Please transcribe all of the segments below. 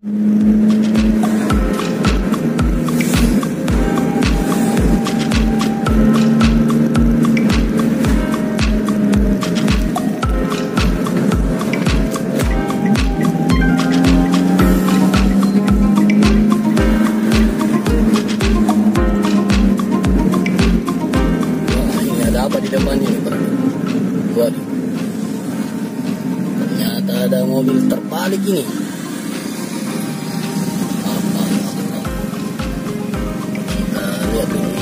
Ternyata ada mobil terbalik ini. Kita lihat ini.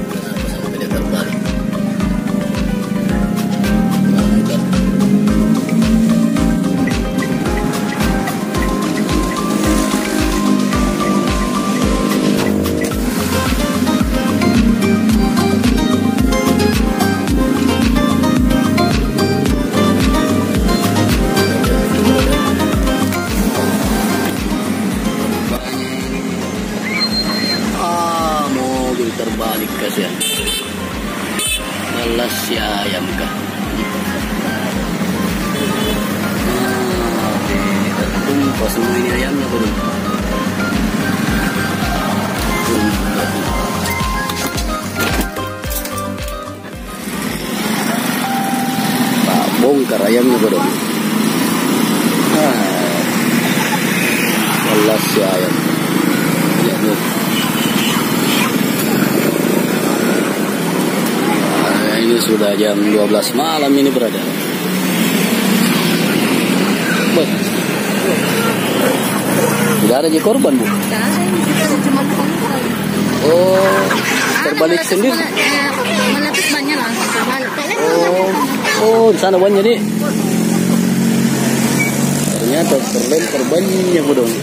Kenapa sampai dia terbalik? Terbalik kasihan. Alas si ayam kah? Tumpah semua ini ayamnya bro. Tak bongkar ayamnya bro. Alas si ayam. Lihat nih. Ini sudah jam 12 malam ini berada. Tidak ada korban bu? Tidak ada, cuma korban. Oh, terbalik sendiri? Meletus bannya langsung terbalik. Oh, di sana bannya nih. Ternyata terlempar bannya bu dong.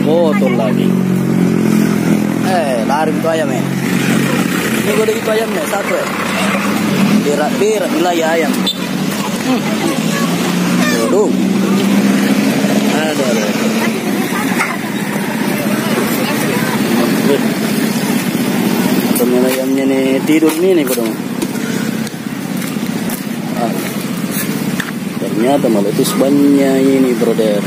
Oh, tuh lagi. Lari itu ayamnya. Ini gue udah itu ayamnya satu ya. Berat wilayah ayam. Aduh. Ada. Temen ayamnya nih tidur nih kodong. Ternyata meletus bannya ini brother.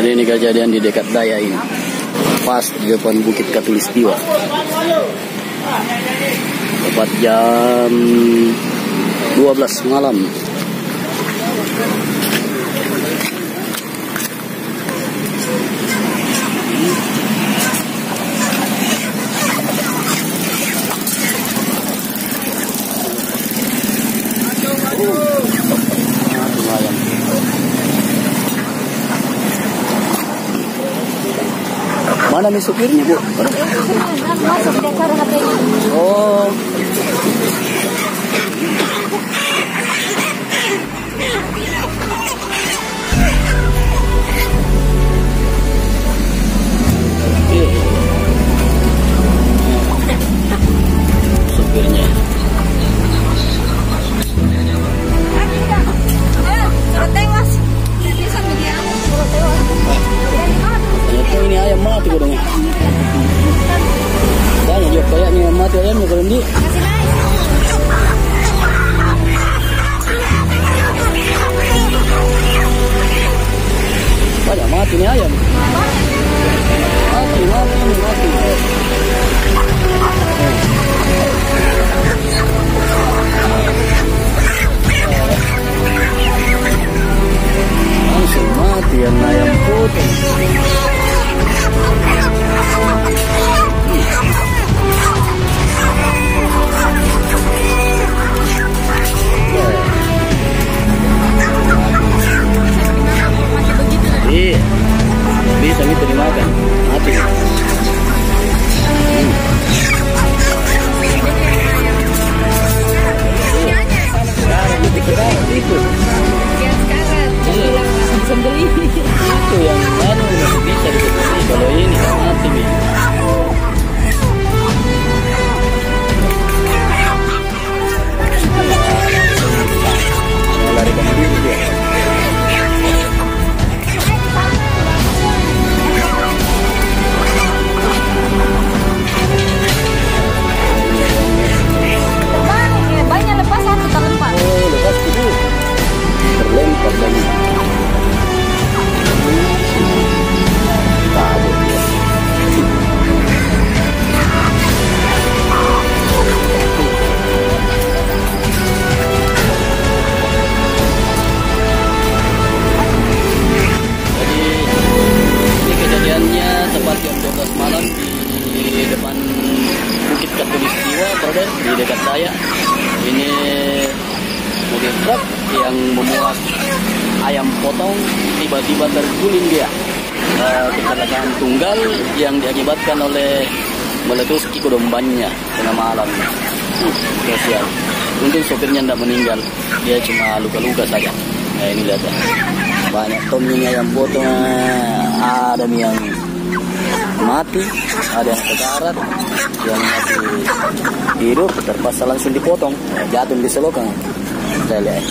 Ini kejadian di dekat Daya ini, pas di depan Bukit Katulistiwa. Tepat jam 12 malam. Mana nih supirnya bu? Masuk dia cari HP-nya. Oh. Supirnya. Tewas. Bisa media. Tewas. Ternyata ini ayam mati kodongnya. Banyak juga kayaknya mati ayamnya kalau ini. Banyak mati nih ayam. Mati. Langsung mati yang ayam putih. Iya. Ini mobil truk yang memuat ayam potong tiba-tiba terguling dia. Kecelakaan tunggal yang diakibatkan oleh meletus kikodombannya tengah malam. Kasihan. Untung sopirnya tidak meninggal, dia cuma luka-luka saja. Nah ini lihat ya, banyak tomnya ayam potong. Ada yang mati, ada yang sekarat, yang masih hidup terpaksa langsung dipotong, jatuh di selokan. Saya lihat.